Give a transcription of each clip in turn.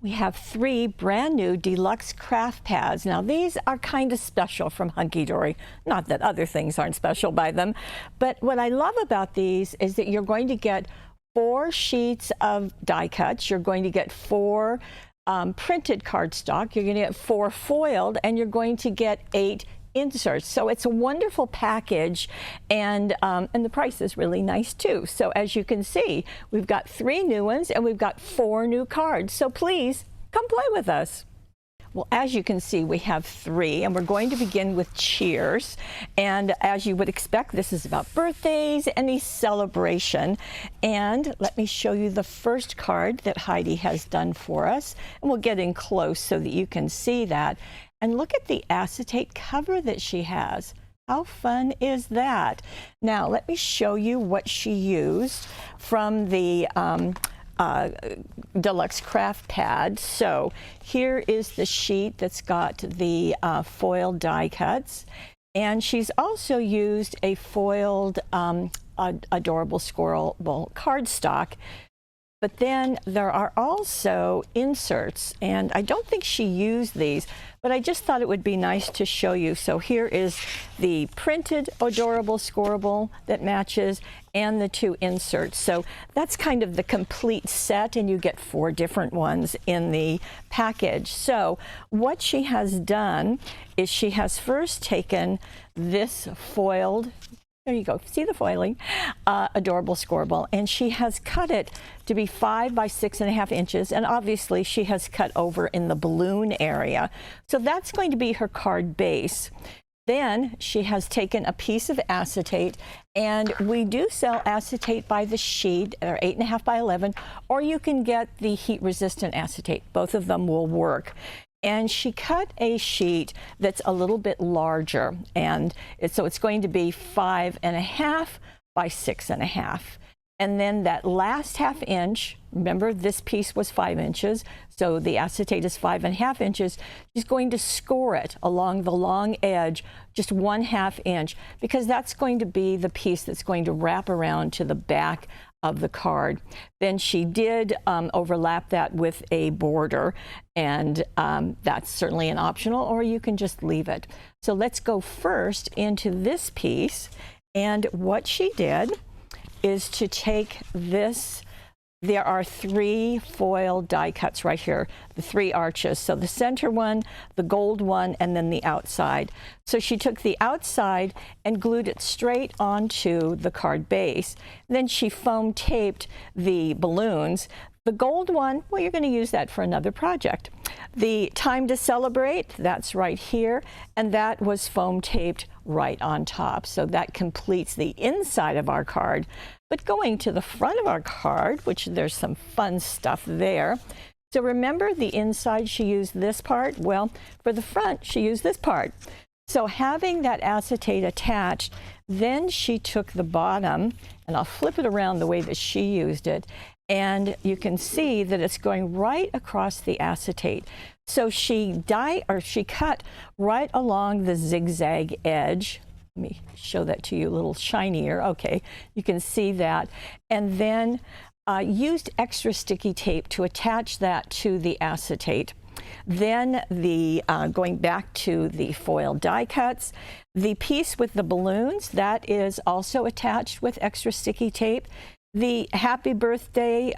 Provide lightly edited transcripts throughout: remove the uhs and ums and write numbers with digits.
We have 3 brand new Deluxe craft pads. Now these are kind of special from Hunkydory. Not that other things aren't special by them, but what I love about these is that you're going to get 4 sheets of die cuts. You're going to get 4 printed cardstock. You're going to get 4 foiled, and you're going to get 8 inserts. So it's a wonderful package, and the price is really nice too. So as you can see, we've got 3 new ones and we've got 4 new cards. So please come play with us. Well, as you can see, we have 3, and we're going to begin with Cheers. And as you would expect, this is about birthdays, any celebration. And let me show you the first card that Heidi has done for us. And we'll get in close so that you can see that. And look at the acetate cover that she has. How fun is that? Now, let me show you what she used from the Deluxe craft pad. So here is the sheet that's got the foiled die cuts, and she's also used a foiled adorable squirrel cardstock. But then there are also inserts, and I don't think she used these, but I just thought it would be nice to show you. So here is the printed adorable scoreable that matches, and the 2 inserts. So that's kind of the complete set, and you get 4 different ones in the package. So what she has done is she has first taken this foiled, there you go, see the foiling, adorable scoreable, and she has cut it to be 5 by 6.5 inches, and obviously she has cut over in the balloon area. So that's going to be her card base. Then she has taken a piece of acetate, and we do sell acetate by the sheet. They're 8.5 by 11, or you can get the heat-resistant acetate. Both of them will work. And she cut a sheet that's a little bit larger, and so it's going to be 5.5 by 6.5. And then that last 1/2 inch, remember this piece was 5 inches, so the acetate is 5.5 inches. She's going to score it along the long edge, just 1/2 inch, because that's going to be the piece that's going to wrap around to the back of the card. Then she did overlap that with a border, and that's certainly an optional, or you can just leave it. So let's go first into this piece, and what she did is to take this. There are 3 foil die cuts right here, the 3 arches. So the center one, the gold one, and then the outside. So she took the outside and glued it straight onto the card base. Then she foam taped the balloons. The gold one, well, you're going to use that for another project. The Time to Celebrate, that's right here, and that was foam taped right on top. So that completes the inside of our card. But going to the front of our card, which there's some fun stuff there. So remember the inside, she used this part. Well, for the front, she used this part. So having that acetate attached, then she took the bottom, and I'll flip it around the way that she used it, and you can see that it's going right across the acetate. So she cut right along the zigzag edge. Let me show that to you a little shinier. Okay, you can see that. And then used extra sticky tape to attach that to the acetate. Then going back to the foil die cuts, the piece with the balloons, that is also attached with extra sticky tape. The happy birthday,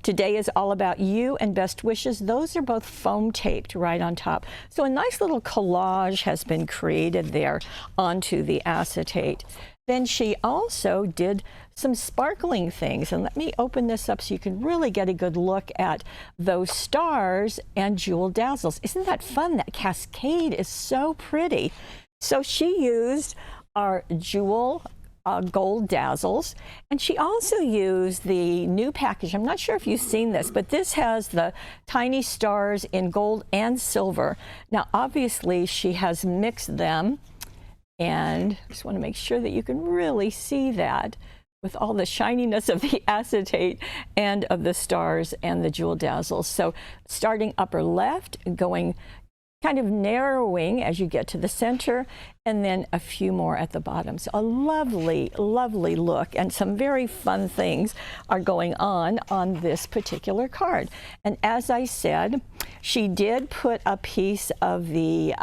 today is all about you, and best wishes, those are both foam taped right on top. So a nice little collage has been created there onto the acetate. Then she also did some sparkling things, and let me open this up so you can really get a good look at those stars and jewel dazzles. Isn't that fun? That cascade is so pretty. So she used our jewel gold dazzles, and she also used the new package. I'm not sure if you've seen this, but this has the tiny stars in gold and silver. Now obviously she has mixed them, and I just want to make sure that you can really see that with all the shininess of the acetate and of the stars and the jewel dazzles. So starting upper left, going kind of narrowing as you get to the center, and then a few more at the bottom. So a lovely, lovely look, and some very fun things are going on this particular card. And as I said, she did put a piece of the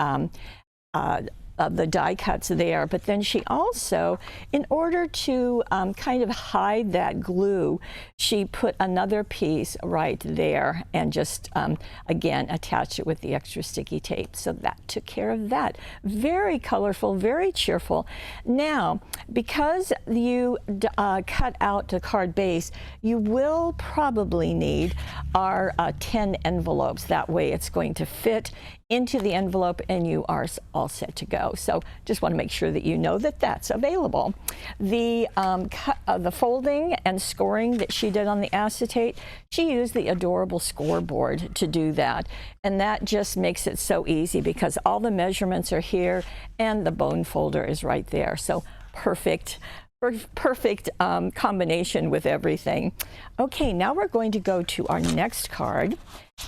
die cuts there, but then she also, in order to kind of hide that glue, she put another piece right there and just again attached it with the extra sticky tape. So that took care of that. Very colorful, very cheerful. Now, because you cut out the card base, you will probably need our 10 envelopes. That way it's going to fit into the envelope and you are all set to go. So just want to make sure that you know that that's available. The folding and scoring that she did on the acetate, she used the adorable scoreboard to do that. And that just makes it so easy because all the measurements are here and the bone folder is right there. So perfect combination with everything. Okay, now we're going to go to our next card,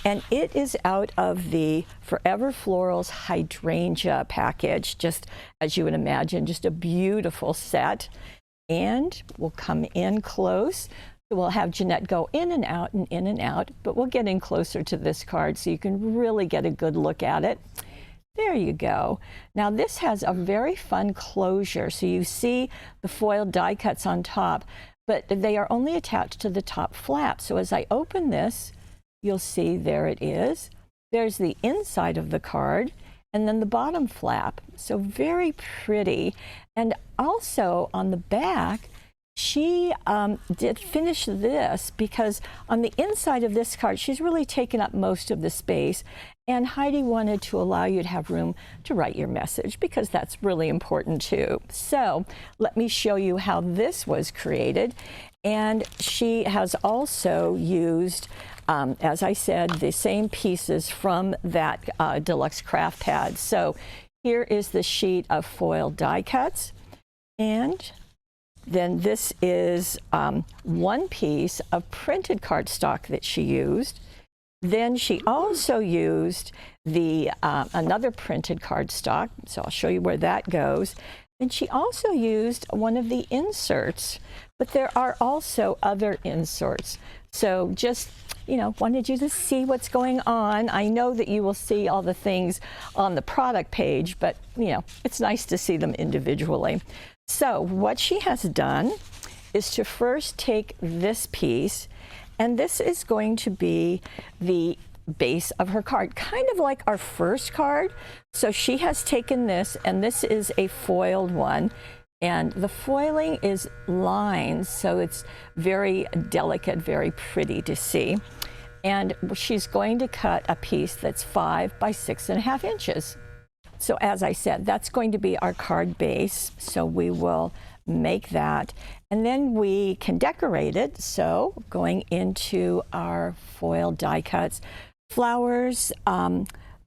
and it is out of the Forever Florals Hydrangea package, just as you would imagine, just a beautiful set. And we'll come in close. We'll have Jeanette go in and out and in and out, but we'll get in closer to this card so you can really get a good look at it. There you go. Now this has a very fun closure. So you see the foiled die cuts on top, but they are only attached to the top flap. So as I open this, you'll see there it is. There's the inside of the card and then the bottom flap. So very pretty. And also on the back, she did finish this because on the inside of this card, she's really taken up most of the space. And Heidi wanted to allow you to have room to write your message because that's really important too. So let me show you how this was created. And she has also used, as I said, the same pieces from that Deluxe craft pad. So here is the sheet of foil die cuts. And then this is one piece of printed cardstock that she used. Then she also used the another printed cardstock, so I'll show you where that goes. And she also used one of the inserts, but there are also other inserts. So just, you know, wanted you to see what's going on. I know that you will see all the things on the product page, but, you know, it's nice to see them individually. So what she has done is to first take this piece, and this is going to be the base of her card, kind of like our first card. So she has taken this, and this is a foiled one, and the foiling is lines, so it's very delicate, very pretty to see. And she's going to cut a piece that's 5 by 6.5 inches. So as I said, that's going to be our card base. So we will make that, and then we can decorate it. So going into our foil die cuts, flowers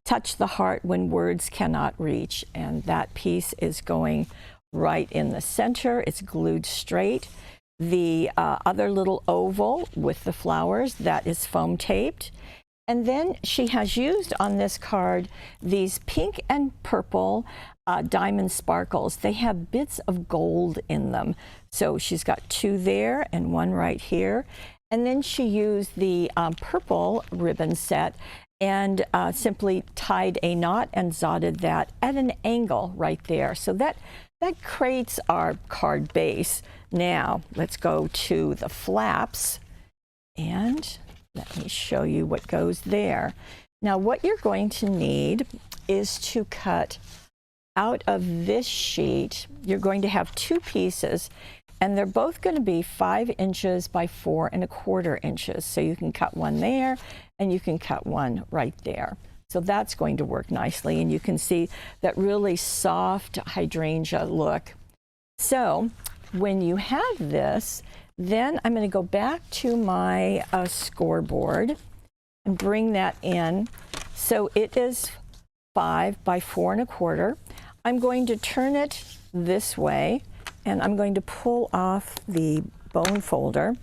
touch the heart when words cannot reach, and that piece is going right in the center. It's glued straight. The other little oval with the flowers, that is foam taped. And then she has used on this card these pink and purple diamond sparkles. They have bits of gold in them. So she's got 2 there and 1 right here. And then she used the purple ribbon set and simply tied a knot and knotted that at an angle right there. So that creates our card base. Now let's go to the flaps, and let me show you what goes there. Now what you're going to need is to cut out of this sheet. You're going to have 2 pieces, and they're both going to be 5 inches by 4¼ inches. So you can cut one there and you can cut one right there. So that's going to work nicely, and you can see that really soft hydrangea look. So when you have this, then I'm going to go back to my scoreboard and bring that in. So it is 5 by 4¼ I'm going to turn it this way, and I'm going to pull off the bone folder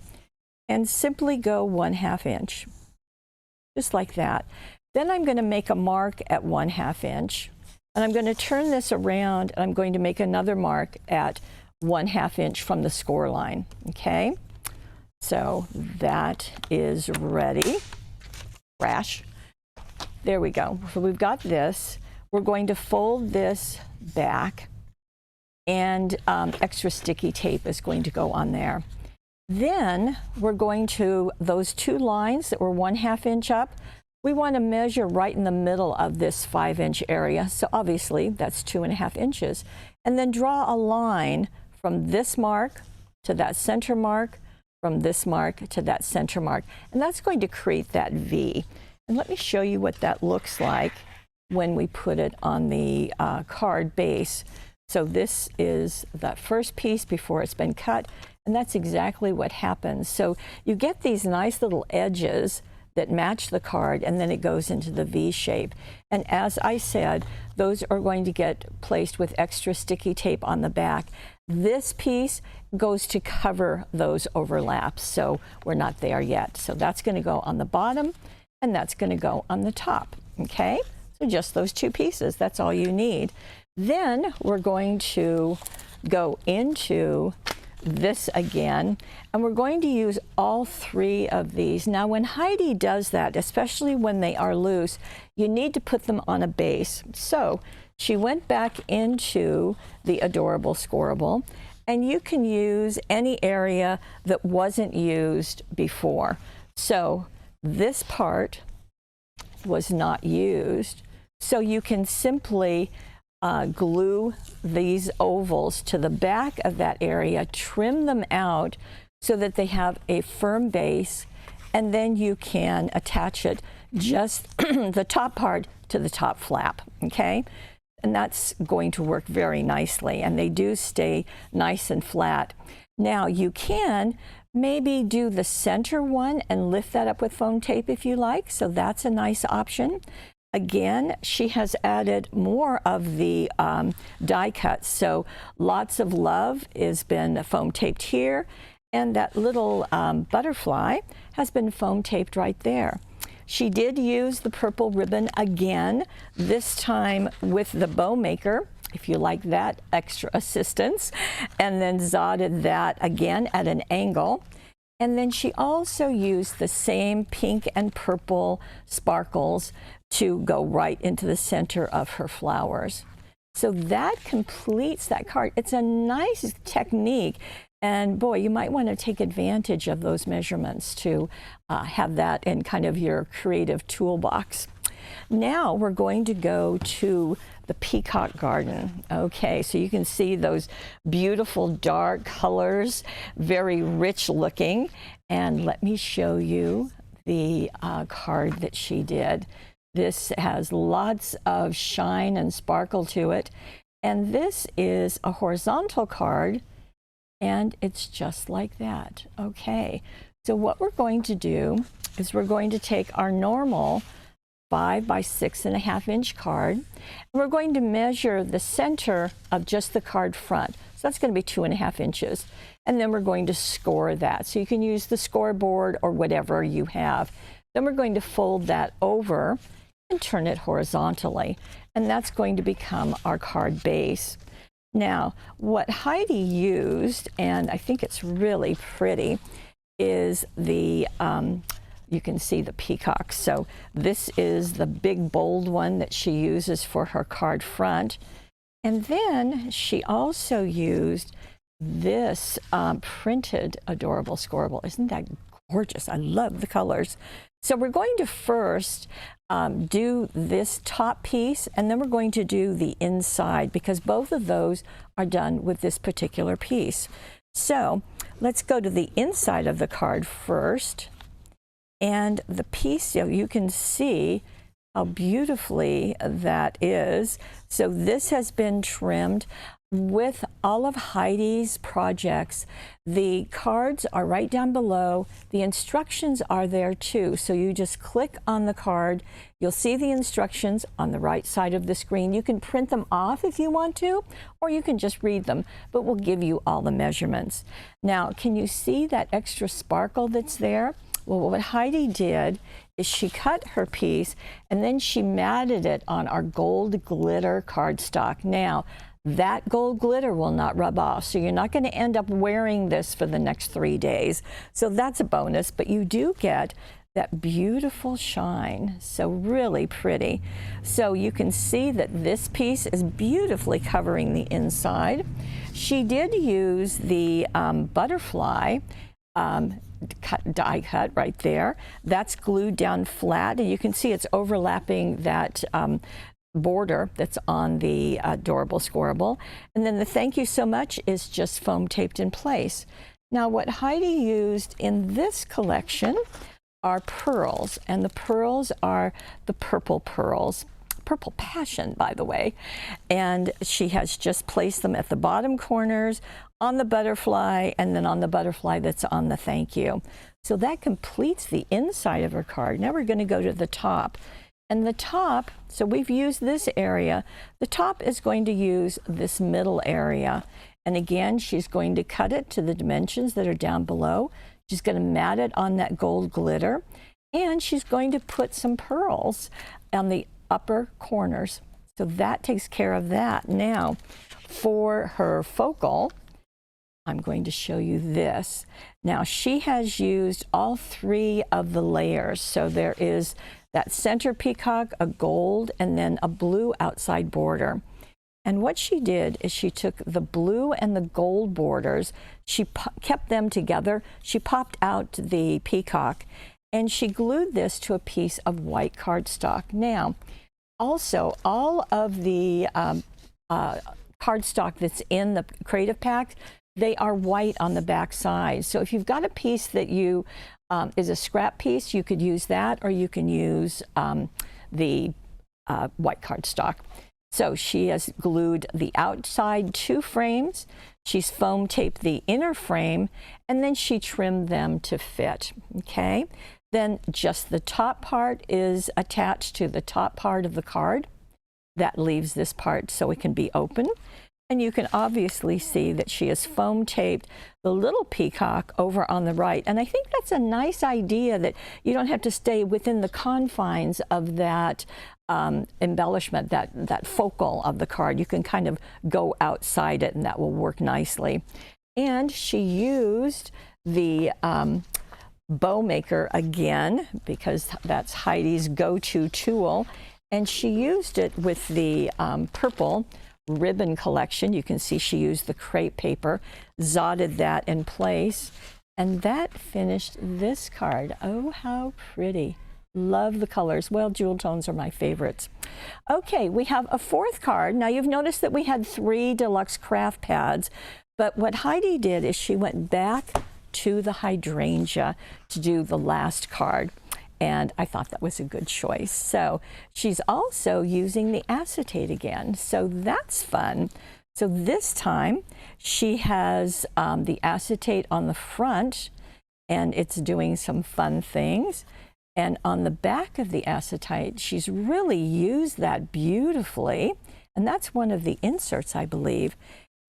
and simply go 1/2 inch, just like that. Then I'm going to make a mark at 1/2 inch. And I'm going to turn this around and I'm going to make another mark at 1/2 inch from the score line. Okay, so that is ready. Crash. There we go. So we've got this. We're going to fold this back, and extra sticky tape is going to go on there. Then we're going to, those two lines that were 1/2 inch up, we want to measure right in the middle of this 5-inch area. So obviously that's 2.5 inches. And then draw a line from this mark to that center mark, from this mark to that center mark. And that's going to create that V. And let me show you what that looks like when we put it on the card base. So this is that first piece before it's been cut, and that's exactly what happens. So you get these nice little edges that match the card, and then it goes into the V shape. And as I said, those are going to get placed with extra sticky tape on the back. This piece goes to cover those overlaps, so we're not there yet. So that's going to go on the bottom, and that's going to go on the top. Okay, so just those two pieces, that's all you need. Then we're going to go into this again, and we're going to use all three of these. Now when Heidi does that, especially when they are loose, you need to put them on a base. So she went back into the Adorable Scoreable, and you can use any area that wasn't used before. So this part was not used, so you can simply glue these ovals to the back of that area, trim them out so that they have a firm base, and then you can attach it just the top part to the top flap. Okay, and that's going to work very nicely, and they do stay nice and flat. Now you can maybe do the center one and lift that up with foam tape if you like, so that's a nice option. Again, she has added more of the die cuts, so Lots of Love has been foam taped here, and that little butterfly has been foam taped right there. She did use the purple ribbon again, this time with the bow maker, if you like that extra assistance, and then zodded that again at an angle. And then she also used the same pink and purple sparkles to go right into the center of her flowers. So that completes that card. It's a nice technique, and boy, you might want to take advantage of those measurements to have that in kind of your creative toolbox. Now we're going to go to the peacock garden. Okay, so you can see those beautiful dark colors, very rich looking. And let me show you the card that she did. This has lots of shine and sparkle to it. And this is a horizontal card, and it's just like that. Okay, so what we're going to do is we're going to take our normal 5 by 6.5 inch card, and we're going to measure the center of just the card front. So that's going to be 2.5 inches. And then we're going to score that. So you can use the scoreboard or whatever you have. Then we're going to fold that over and turn it horizontally. And that's going to become our card base. Now, what Heidi used, and I think it's really pretty, is the you can see the peacocks. So this is the big bold one that she uses for her card front. And then she also used this printed Adorable Scoreable. Isn't that gorgeous? I love the colors. So we're going to first do this top piece, and then we're going to do the inside, because both of those are done with this particular piece. So let's go to the inside of the card first. And the piece, you can see how beautifully that is. So this has been trimmed with all of Heidi's projects. The cards are right down below. The instructions are there too. So you just click on the card. You'll see the instructions on the right side of the screen. You can print them off if you want to, or you can just read them, but we'll give you all the measurements. Now, can you see that extra sparkle that's there? Well, what Heidi did is she cut her piece and then she matted it on our gold glitter cardstock. Now, that gold glitter will not rub off, so you're not going to end up wearing this for the next 3 days. So that's a bonus, but you do get that beautiful shine. So really pretty. So you can see that this piece is beautifully covering the inside. She did use the butterfly die cut right there. That's glued down flat, and you can see it's overlapping that border that's on the adorable squirrel. And then the thank you so much is just foam taped in place. Now what Heidi used in this collection are pearls, and the pearls are the purple pearls. Purple Passion, by the way. And she has just placed them at the bottom corners, on the butterfly, and then on the butterfly that's on the thank you. So that completes the inside of her card. Now we're going to go to the top. And the top, so we've used this area. The top is going to use this middle area. And again, she's going to cut it to the dimensions that are down below. She's going to mat it on that gold glitter. And she's going to put some pearls on the upper corners. So that takes care of that. Now, for her focal, I'm going to show you this. Now, she has used all 3 of the layers. So there is that center peacock, a gold, and then a blue outside border. And what she did is she took the blue and the gold borders, she kept them together, she popped out the peacock, and she glued this to a piece of white cardstock. Now, also, all of the cardstock that's in the Creative Pack, they are white on the back side. So if you've got a piece that you is a scrap piece, you could use that, or you can use the white cardstock. So she has glued the outside 2 frames, she's foam taped the inner frame, and then she trimmed them to fit, okay? Then just the top part is attached to the top part of the card. That leaves this part so it can be open. And you can obviously see that she has foam taped the little peacock over on the right. And I think that's a nice idea, that you don't have to stay within the confines of that embellishment, that focal of the card. You can kind of go outside it, and that will work nicely. And she used the bow maker again, because that's Heidi's go-to tool. And she used it with the purple ribbon collection. You can see she used the crepe paper, zotted that in place, and that finished this card. Oh, how pretty. Love the colors. Well, jewel tones are my favorites. Okay, we have a 4th card. Now, you've noticed that we had 3 deluxe craft pads, but what Heidi did is she went back to the hydrangea to do the last card. And I thought that was a good choice. So she's also using the acetate again. So that's fun. So this time she has the acetate on the front, and it's doing some fun things. And on the back of the acetate, she's really used that beautifully. And that's one of the inserts, I believe.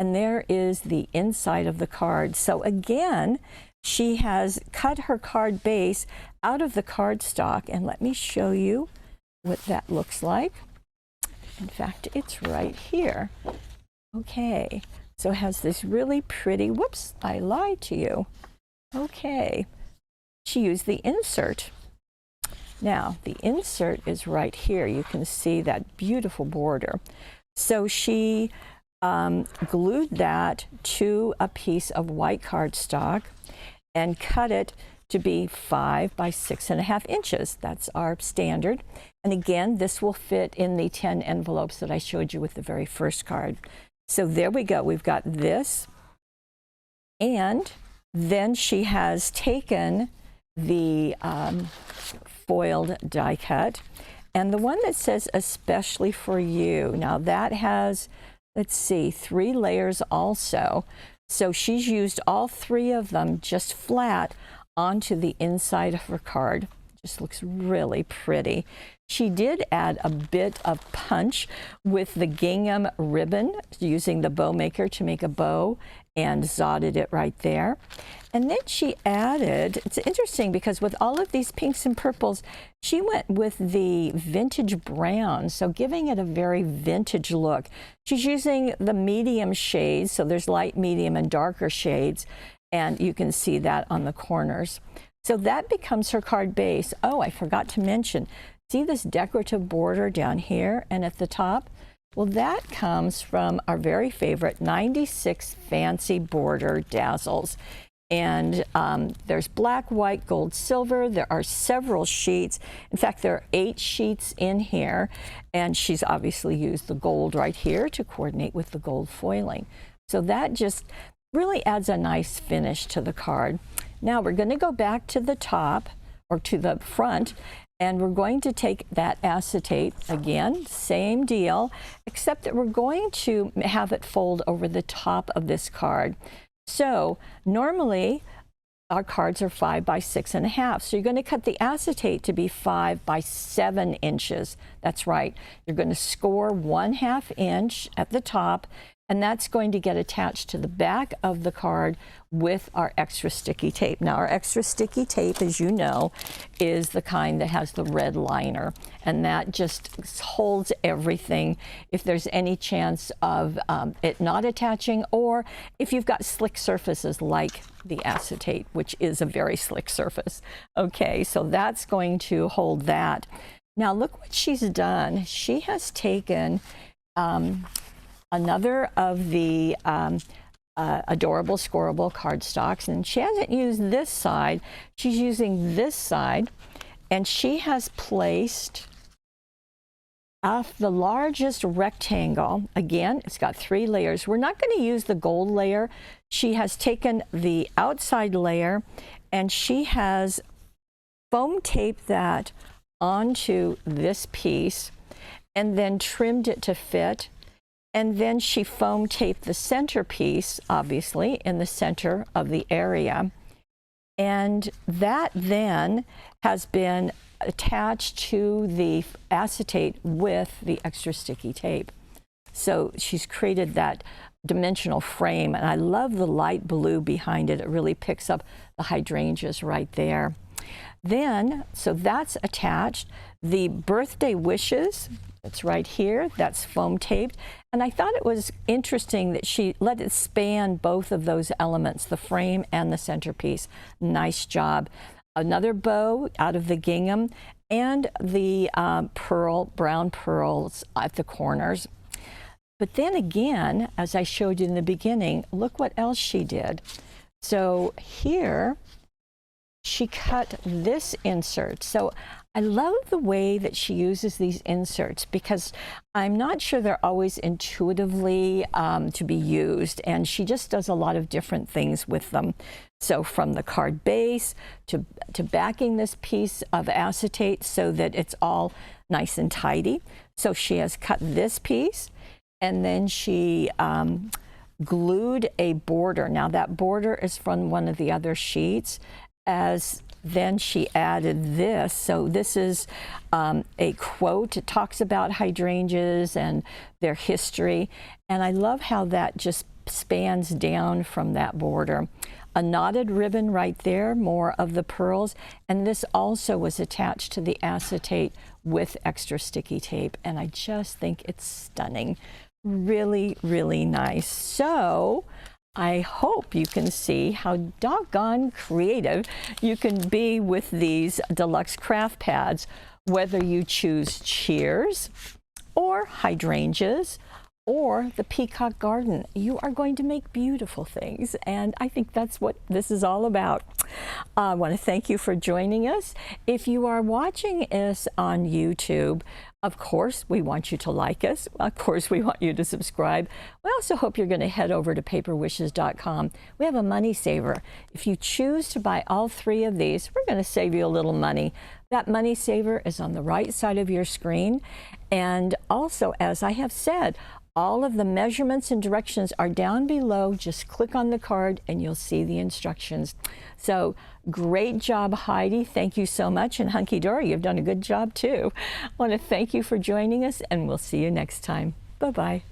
And there is the inside of the card. So again, she has cut her card base out of the cardstock, and let me show you what that looks like. In fact, it's right here. Okay, so it has this really pretty, whoops, I lied to you. Okay, she used the insert. Now, the insert is right here. You can see that beautiful border. So she glued that to a piece of white cardstock and cut it to be 5 by 6.5 inches. That's our standard. And again, this will fit in the 10 envelopes that I showed you with the very first card. So there we go. We've got this. And then she has taken the foiled die cut, and the one that says especially for you. Now that has, let's see, 3 layers also. So she's used all 3 of them just flat onto the inside of her card. Just looks really pretty. She did add a bit of punch with the gingham ribbon, using the bow maker to make a bow, and zodded it right there. And then she added, it's interesting because with all of these pinks and purples, she went with the vintage brown, so giving it a very vintage look. She's using the medium shades, so there's light, medium, and darker shades, and you can see that on the corners. So that becomes her card base. Oh, I forgot to mention, see this decorative border down here and at the top? Well, that comes from our very favorite 96 Fancy Border Dazzles. And there's black, white, gold, silver. There are several sheets. In fact, there are 8 sheets in here. And she's obviously used the gold right here to coordinate with the gold foiling. So that just really adds a nice finish to the card. Now we're going to go back to the top, or to the front, and we're going to take that acetate again, same deal, except that we're going to have it fold over the top of this card. So normally our cards are 5 by 6.5. So you're going to cut the acetate to be 5 by 7 inches. That's right. You're going to score 1/2 inch at the top, and that's going to get attached to the back of the card with our extra sticky tape. Now, our extra sticky tape, as you know, is the kind that has the red liner, and that just holds everything if there's any chance of it not attaching, or if you've got slick surfaces like the acetate, which is a very slick surface. Okay, so that's going to hold that. Now, look what she's done. She has taken another of the adorable scoreable cardstocks, and she hasn't used this side. She's using this side, and she has placed off the largest rectangle. Again, it's got 3 layers. We're not going to use the gold layer. She has taken the outside layer, and she has foam taped that onto this piece and then trimmed it to fit. And then she foam taped the centerpiece, obviously, in the center of the area. And that then has been attached to the acetate with the extra sticky tape. So she's created that dimensional frame, and I love the light blue behind it. It really picks up the hydrangeas right there. Then, so that's attached. The birthday wishes, it's right here, that's foam taped. And I thought it was interesting that she let it span both of those elements, the frame and the centerpiece. Nice job. Another bow out of the gingham, and the brown pearls at the corners. But then again, as I showed you in the beginning, look what else she did. So here, she cut this insert. So I love the way that she uses these inserts, because I'm not sure they're always intuitively to be used, and she just does a lot of different things with them. So from the card base to backing this piece of acetate so that it's all nice and tidy. So she has cut this piece, and then she glued a border. Now that border is from one of the other sheets. Then she added this. So this is a quote. It talks about hydrangeas and their history. And I love how that just spans down from that border. A knotted ribbon right there, more of the pearls. And this also was attached to the acetate with extra sticky tape. And I just think it's stunning. Really, really nice. So I hope you can see how doggone creative you can be with these deluxe craft pads, whether you choose cheers or hydrangeas or the peacock garden. You are going to make beautiful things, and I think that's what this is all about. I want to thank you for joining us. If you are watching us on YouTube, of course, we want you to like us. Of course, we want you to subscribe. We also hope you're going to head over to paperwishes.com. We have a money saver. If you choose to buy all 3 of these, we're going to save you a little money. That money saver is on the right side of your screen. And also, as I have said, All of the measurements and directions are down below. Just click on the card and you'll see the instructions. So great job, Heidi. Thank you so much. And Hunkydory, you've done a good job too. I want to thank you for joining us, and we'll see you next time. Bye-bye.